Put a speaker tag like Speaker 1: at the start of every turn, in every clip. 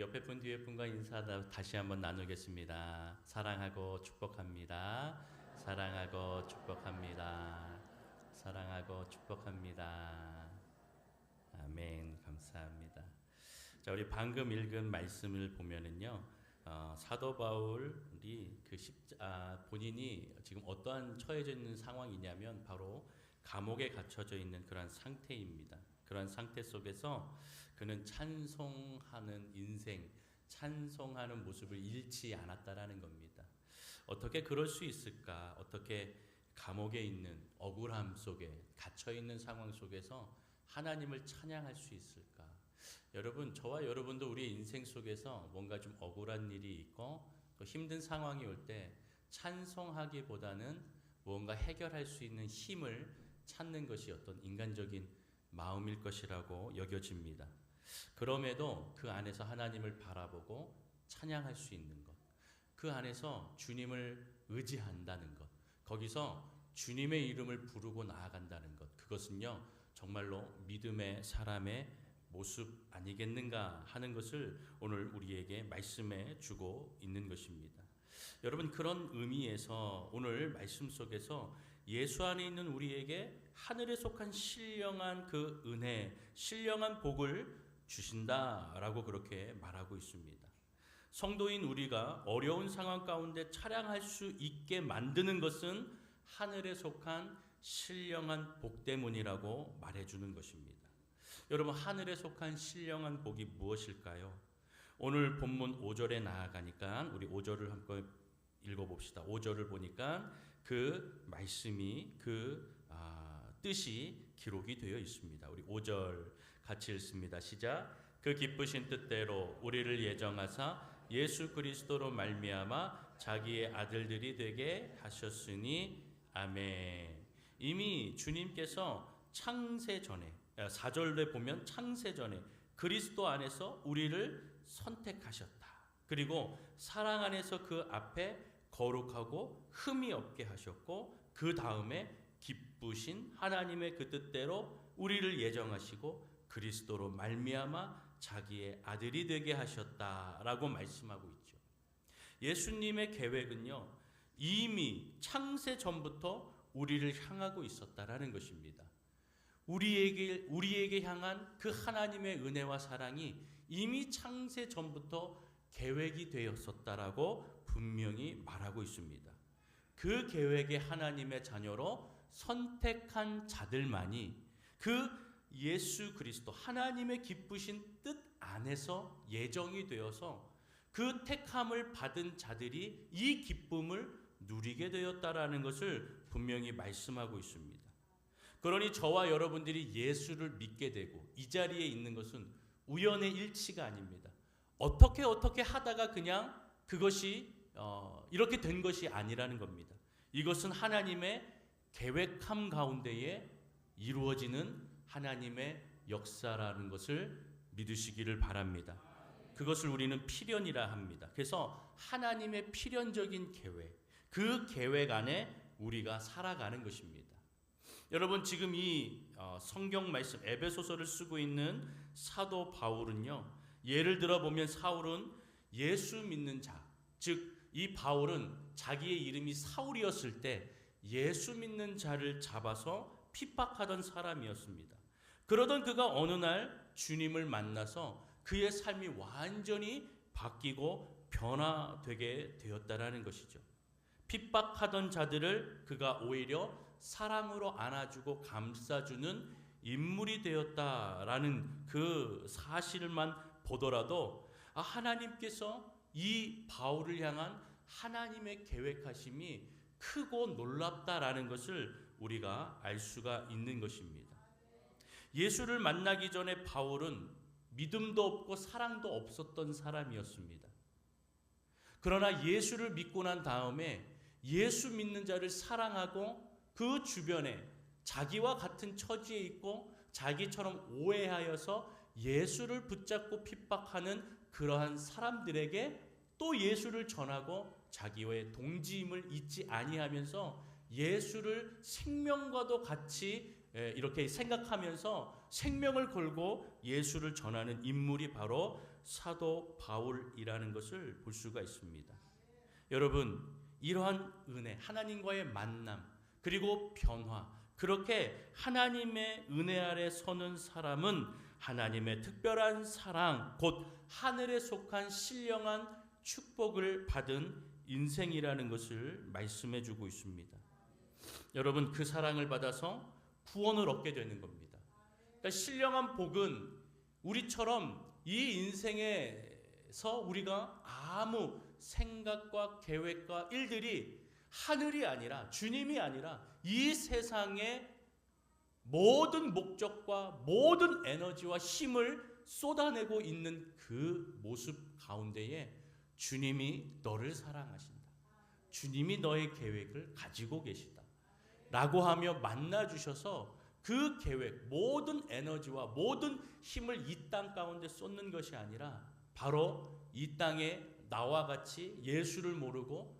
Speaker 1: 옆에 분 뒤에 분과 인사 다시 한번 나누겠습니다. 사랑하고 축복합니다. 사랑하고 축복합니다. 사랑하고 축복합니다. 아멘. 감사합니다. 자, 우리 방금 읽은 말씀을 보면은요, 사도 바울이 본인이 지금 어떠한 처해져 있는 상황이냐면 바로 감옥에 갇혀져 있는 그러한 상태입니다. 그러한 상태 속에서 그는 찬송하는 인생, 찬송하는 모습을 잃지 않았다라는 겁니다. 어떻게 그럴 수 있을까? 어떻게 감옥에 있는 억울함 속에 갇혀 있는 상황 속에서 하나님을 찬양할 수 있을까? 여러분, 저와 여러분도 우리의 인생 속에서 뭔가 좀 억울한 일이 있고 또 힘든 상황이 올 때 찬송하기보다는 무언가 해결할 수 있는 힘을 찾는 것이 어떤 인간적인 마음일 것이라고 여겨집니다. 그럼에도 그 안에서 하나님을 바라보고 찬양할 수 있는 것, 그 안에서 주님을 의지한다는 것, 거기서 주님의 이름을 부르고 나아간다는 것, 그것은요 정말로 믿음의 사람의 모습 아니겠는가 하는 것을 오늘 우리에게 말씀해 주고 있는 것입니다. 여러분, 그런 의미에서 오늘 말씀 속에서 예수 안에 있는 우리에게 하늘에 속한 신령한 그 은혜, 신령한 복을 주신다라고 그렇게 말하고 있습니다. 성도인 우리가 어려운 상황 가운데 찬양할 수 있게 만드는 것은 하늘에 속한 신령한 복 때문이라고 말해주는 것입니다. 여러분, 하늘에 속한 신령한 복이 무엇일까요? 오늘 본문 5절에 나아가니까 우리 5절을 한번 읽어봅시다. 5절을 보니까 그 말씀이 뜻이 기록이 되어 있습니다. 우리 5절 같이 읽습니다. 시작. 그 기쁘신 뜻대로 우리를 예정하사 예수 그리스도로 말미암아 자기의 아들들이 되게 하셨으니 아멘. 이미 주님께서 창세 전에 4절에 보면 창세 전에 그리스도 안에서 우리를 선택하셨다. 그리고 사랑 안에서 그 앞에 거룩하고 흠이 없게 하셨고 그 다음에 기쁘신 하나님의 그 뜻대로 우리를 예정하시고 그리스도로 말미암아 자기의 아들이 되게 하셨다라고 말씀하고 있죠. 예수님의 계획은요 이미 창세 전부터 우리를 향하고 있었다라는 것입니다. 우리에게 향한 그 하나님의 은혜와 사랑이 이미 창세 전부터 계획이 되었었다라고 분명히 말하고 있습니다. 그 계획의 하나님의 자녀로 선택한 자들만이 그 예수 그리스도 하나님의 기쁘신 뜻 안에서 예정이 되어서 그 택함을 받은 자들이 이 기쁨을 누리게 되었다라는 것을 분명히 말씀하고 있습니다. 그러니 저와 여러분들이 예수를 믿게 되고 이 자리에 있는 것은 우연의 일치가 아닙니다. 어떻게 하다가 그냥 그것이 이렇게 된 것이 아니라는 겁니다. 이것은 하나님의 계획함 가운데에 이루어지는 하나님의 역사라는 것을 믿으시기를 바랍니다. 그것을 우리는 필연이라 합니다. 그래서 하나님의 필연적인 계획, 그 계획 안에 우리가 살아가는 것입니다. 여러분, 지금 이 성경 말씀 에베소서를 쓰고 있는 사도 바울은요, 예를 들어 보면 사울은 예수 믿는 자, 즉 이 바울은 자기의 이름이 사울이었을 때 예수 믿는 자를 잡아서 핍박하던 사람이었습니다. 그러던 그가 어느 날 주님을 만나서 그의 삶이 완전히 바뀌고 변화되게 되었다라는 것이죠. 핍박하던 자들을 그가 오히려 사랑으로 안아주고 감싸주는 인물이 되었다라는 그 사실만 보더라도 하나님께서 이 바울을 향한 하나님의 계획하심이 크고 놀랍다라는 것을 우리가 알 수가 있는 것입니다. 예수를 만나기 전에 바울은 믿음도 없고 사랑도 없었던 사람이었습니다. 그러나 예수를 믿고 난 다음에 예수 믿는 자를 사랑하고 그 주변에 자기와 같은 처지에 있고 자기처럼 오해하여서 예수를 붙잡고 핍박하는 그러한 사람들에게 또 예수를 전하고 자기와의 동지임을 잊지 아니하면서 예수를 생명과도 같이 이렇게 생각하면서 생명을 걸고 예수를 전하는 인물이 바로 사도 바울이라는 것을 볼 수가 있습니다. 여러분, 이러한 은혜, 하나님과의 만남, 그리고 변화, 그렇게 하나님의 은혜 아래 서는 사람은 하나님의 특별한 사랑, 곧 하늘에 속한 신령한 축복을 받은 인생이라는 것을 말씀해 주고 있습니다. 여러분, 그 사랑을 받아서 구원을 얻게 되는 겁니다. 그러니까 신령한 복은 우리처럼 이 인생에서 우리가 아무 생각과 계획과 일들이 하늘이 아니라, 주님이 아니라 이 세상의 모든 목적과 모든 에너지와 힘을 쏟아내고 있는 그 모습 가운데에 주님이 너를 사랑하신다, 주님이 너의 계획을 가지고 계시다 라고 하며 만나주셔서 그 계획, 모든 에너지와 모든 힘을 이 땅 가운데 쏟는 것이 아니라 바로 이 땅에 나와 같이 예수를 모르고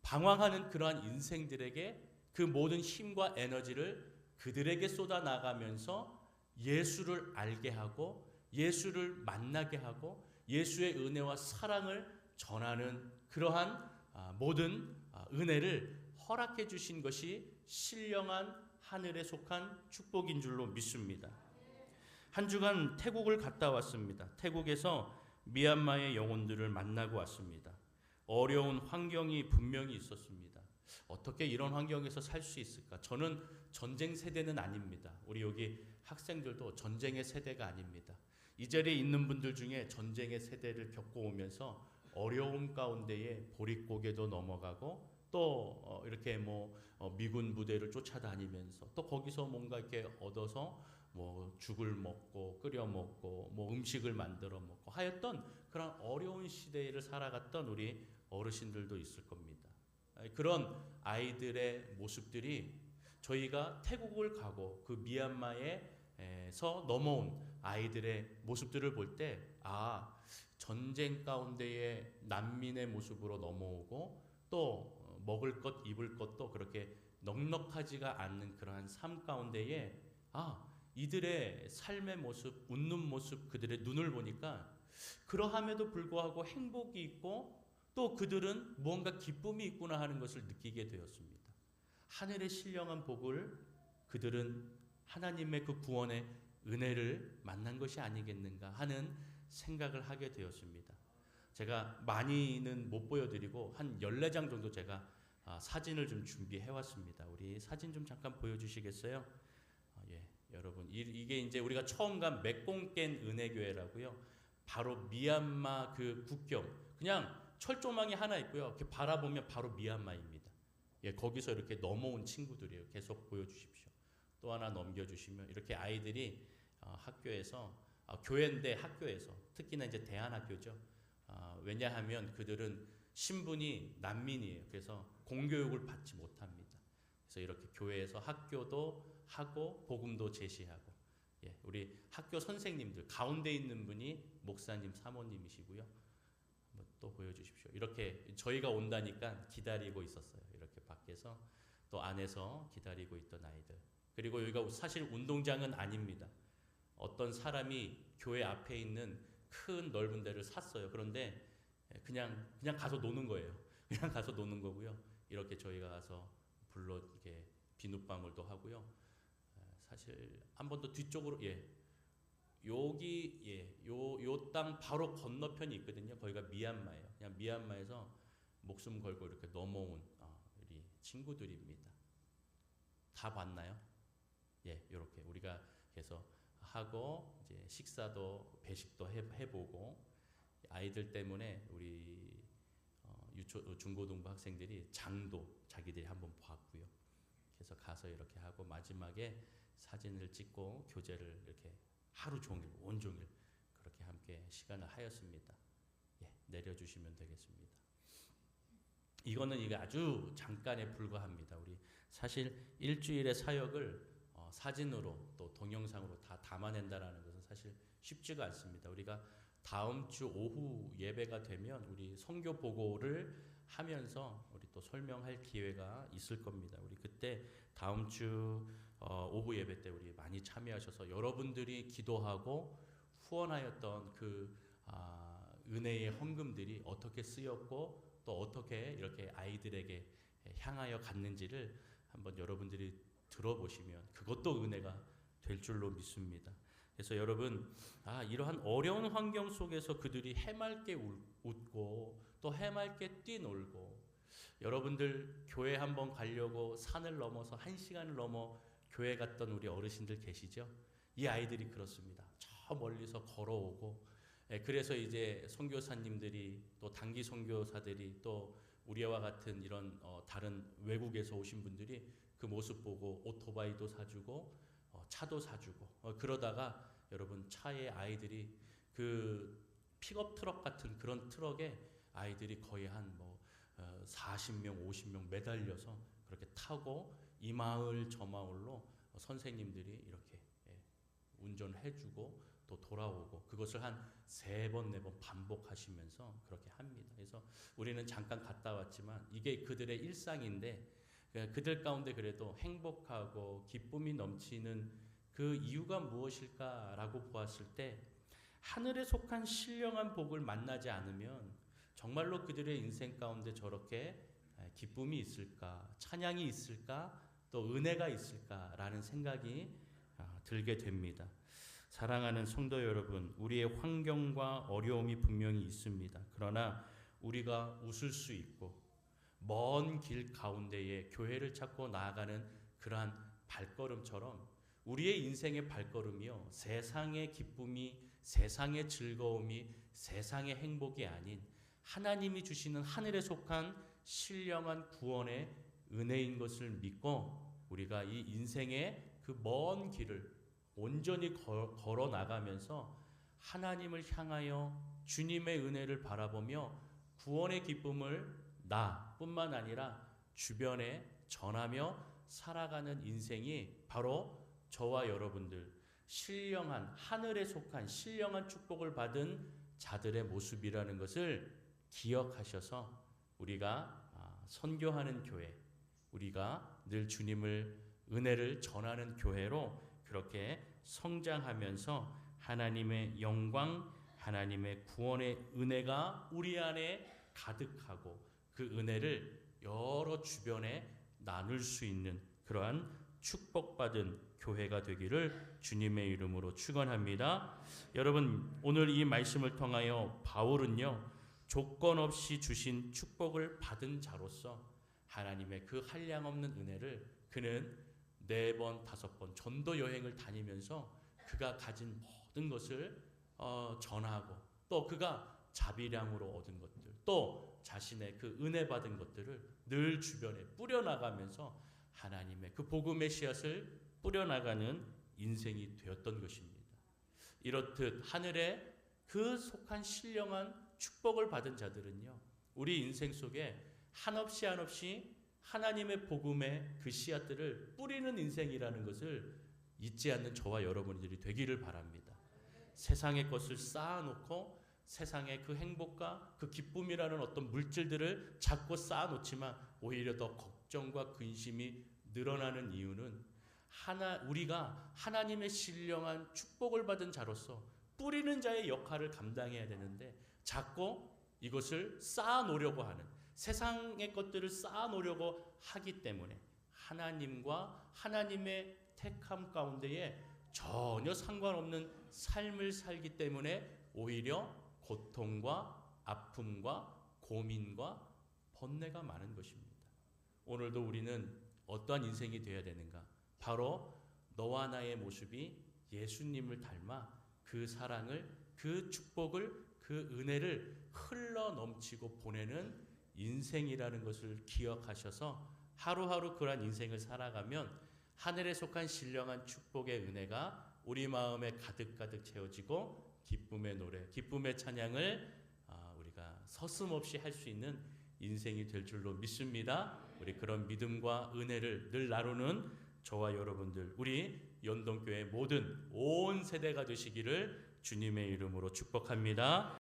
Speaker 1: 방황하는 그러한 인생들에게 그 모든 힘과 에너지를 그들에게 쏟아나가면서 예수를 알게 하고 예수를 만나게 하고 예수의 은혜와 사랑을 전하는 그러한 모든 은혜를 허락해 주신 것이 신령한 하늘에 속한 축복인 줄로 믿습니다. 한 주간 태국을 갔다 왔습니다. 태국에서 미얀마의 영혼들을 만나고 왔습니다. 어려운 환경이 분명히 있었습니다. 어떻게 이런 환경에서 살 수 있을까? 저는 전쟁 세대는 아닙니다. 우리 여기 학생들도 전쟁의 세대가 아닙니다. 이 자리에 있는 분들 중에 전쟁의 세대를 겪어오면서 어려움 가운데에 보릿고개도 넘어가고 또 이렇게 미군 부대를 쫓아다니면서 또 거기서 뭔가 이렇게 얻어서 죽을 먹고 끓여 먹고 음식을 만들어 먹고 하였던 그런 어려운 시대를 살아갔던 우리 어르신들도 있을 겁니다. 그런 아이들의 모습들이 저희가 태국을 가고 그 미얀마에서 넘어온 아이들의 모습들을 볼 때 전쟁 가운데의 난민의 모습으로 넘어오고 또 먹을 것 입을 것도 그렇게 넉넉하지가 않는 그러한 삶 가운데에 이들의 삶의 모습, 웃는 모습, 그들의 눈을 보니까 그러함에도 불구하고 행복이 있고 또 그들은 무언가 기쁨이 있구나 하는 것을 느끼게 되었습니다. 하늘의 신령한 복을 그들은 하나님의 그 구원의 은혜를 만난 것이 아니겠는가 하는 생각을 하게 되었습니다. 제가 많이는 못 보여드리고 한 14장 정도 제가 사진을 좀 준비해 왔습니다. 우리 사진 좀 잠깐 보여주시겠어요? 여러분, 이게 이제 우리가 처음 간 메꽁깬 은혜교회라고요. 바로 미얀마 그 국경, 그냥 철조망이 하나 있고요. 이렇게 바라보면 바로 미얀마입니다. 거기서 이렇게 넘어온 친구들이에요. 계속 보여주십시오. 또 하나 넘겨주시면 이렇게 아이들이 학교에서 교회인데 학교에서 특히나 이제 대안학교죠. 왜냐하면 그들은 신분이 난민이에요. 그래서 공교육을 받지 못합니다. 그래서 이렇게 교회에서 학교도 하고 복음도 제시하고 우리 학교 선생님들 가운데 있는 분이 목사님 사모님이시고요. 또 보여주십시오. 이렇게 저희가 온다니까 기다리고 있었어요. 이렇게 밖에서 또 안에서 기다리고 있던 아이들. 그리고 여기가 사실 운동장은 아닙니다. 어떤 사람이 교회 앞에 있는 큰 넓은 데를 샀어요. 그런데 그냥 가서 노는 거예요. 그냥 가서 노는 거고요. 이렇게 저희가 가서 불러 이렇게 비눗방울도 하고요. 사실 한 번 더 뒤쪽으로 여기 요 땅 바로 건너편이 있거든요. 거기가 미얀마예요. 그냥 미얀마에서 목숨 걸고 이렇게 넘어온 우리 친구들입니다. 다 봤나요? 이렇게 우리가 그래서 하고 이제 식사도 배식도 해보고 아이들 때문에 우리 중고등부 학생들이 장도 자기들이 한번 봤고요. 그래서 가서 이렇게 하고 마지막에 사진을 찍고 교제를 이렇게 하루 종일 온종일 그렇게 함께 시간을 하였습니다. 내려주시면 되겠습니다. 이거는 이게 아주 잠깐에 불과합니다. 우리 사실 일주일의 사역을 사진으로 또 동영상으로 다 담아낸다라는 것은 사실 쉽지가 않습니다. 우리가 다음 주 오후 예배가 되면 우리 선교 보고를 하면서 우리 또 설명할 기회가 있을 겁니다. 우리 그때 다음 주 오후 예배 때 우리 많이 참여하셔서 여러분들이 기도하고 후원하였던 그 은혜의 헌금들이 어떻게 쓰였고 또 어떻게 이렇게 아이들에게 향하여 갔는지를 한번 여러분들이 들어보시면 그것도 은혜가 될 줄로 믿습니다. 그래서 여러분, 이러한 어려운 환경 속에서 그들이 해맑게 웃고 또 해맑게 뛰놀고, 여러분들 교회 한번 가려고 산을 넘어서 1시간을 넘어 교회 갔던 우리 어르신들 계시죠? 이 아이들이 그렇습니다. 저 멀리서 걸어오고, 그래서 이제 선교사님들이 또 단기 선교사들이 또 우리와 같은 이런 다른 외국에서 오신 분들이 그 모습 보고 오토바이도 사주고 차도 사주고, 그러다가 여러분 차에 아이들이 그 픽업 트럭 같은 그런 트럭에 아이들이 거의 한 40명, 50명 매달려서 그렇게 타고 이 마을 저 마을로 선생님들이 이렇게 운전해주고 또 돌아오고, 그것을 한 3번, 4번 반복하시면서 그렇게 합니다. 그래서 우리는 잠깐 갔다 왔지만 이게 그들의 일상인데, 그들 가운데 그래도 행복하고 기쁨이 넘치는 그 이유가 무엇일까라고 보았을 때, 하늘에 속한 신령한 복을 만나지 않으면 정말로 그들의 인생 가운데 저렇게 기쁨이 있을까, 찬양이 있을까, 또 은혜가 있을까라는 생각이 들게 됩니다. 사랑하는 성도 여러분, 우리의 환경과 어려움이 분명히 있습니다. 그러나 우리가 웃을 수 있고 먼 길 가운데에 교회를 찾고 나아가는 그러한 발걸음처럼 우리의 인생의 발걸음이요, 세상의 기쁨이, 세상의 즐거움이, 세상의 행복이 아닌 하나님이 주시는 하늘에 속한 신령한 구원의 은혜인 것을 믿고, 우리가 이 인생의 그 먼 길을 온전히 걸어 나가면서 하나님을 향하여 주님의 은혜를 바라보며 구원의 기쁨을 나뿐만 아니라 주변에 전하며 살아가는 인생이 바로 저와 여러분들, 신령한 하늘에 속한 신령한 축복을 받은 자들의 모습이라는 것을 기억하셔서 우리가 선교하는 교회, 우리가 늘 주님을 은혜를 전하는 교회로 그렇게 성장하면서 하나님의 영광, 하나님의 구원의 은혜가 우리 안에 가득하고 그 은혜를 여러 주변에 나눌 수 있는 그러한 축복받은 교회가 되기를 주님의 이름으로 축원합니다. 여러분, 오늘 이 말씀을 통하여 바울은요, 조건 없이 주신 축복을 받은 자로서 하나님의 그 한량없는 은혜를 그는 4번, 5번 전도 여행을 다니면서 그가 가진 모든 것을 전하고, 또 그가 자비량으로 얻은 것들, 또 자신의 그 은혜 받은 것들을 늘 주변에 뿌려나가면서 하나님의 그 복음의 씨앗을 뿌려나가는 인생이 되었던 것입니다. 이렇듯 하늘에 그 속한 신령한 축복을 받은 자들은요, 우리 인생 속에 한없이 한없이 하나님의 복음의 그 씨앗들을 뿌리는 인생이라는 것을 잊지 않는 저와 여러분들이 되기를 바랍니다. 세상의 것을 쌓아놓고 세상의 그 행복과 그 기쁨이라는 어떤 물질들을 자꾸 쌓아놓지만 오히려 더 걱정과 근심이 늘어나는 이유는 우리가 하나님의 신령한 축복을 받은 자로서 뿌리는 자의 역할을 감당해야 되는데 자꾸 이것을 쌓아놓으려고 하는, 세상의 것들을 쌓아놓으려고 하기 때문에 하나님과 하나님의 택함 가운데에 전혀 상관없는 삶을 살기 때문에 오히려 고통과 아픔과 고민과 번뇌가 많은 것입니다. 오늘도 우리는 어떠한 인생이 되어야 되는가? 바로 너와 나의 모습이 예수님을 닮아 그 사랑을, 그 축복을, 그 은혜를 흘러 넘치고 보내는 인생이라는 것을 기억하셔서 하루하루 그러한 인생을 살아가면 하늘에 속한 신령한 축복의 은혜가 우리 마음에 가득가득 채워지고 기쁨의 노래, 기쁨의 찬양을 우리가 서슴없이 할 수 있는 인생이 될 줄로 믿습니다. 우리 그런 믿음과 은혜를 늘 나누는 저와 여러분들, 우리 연동교회 모든 온 세대가 되시기를 주님의 이름으로 축복합니다.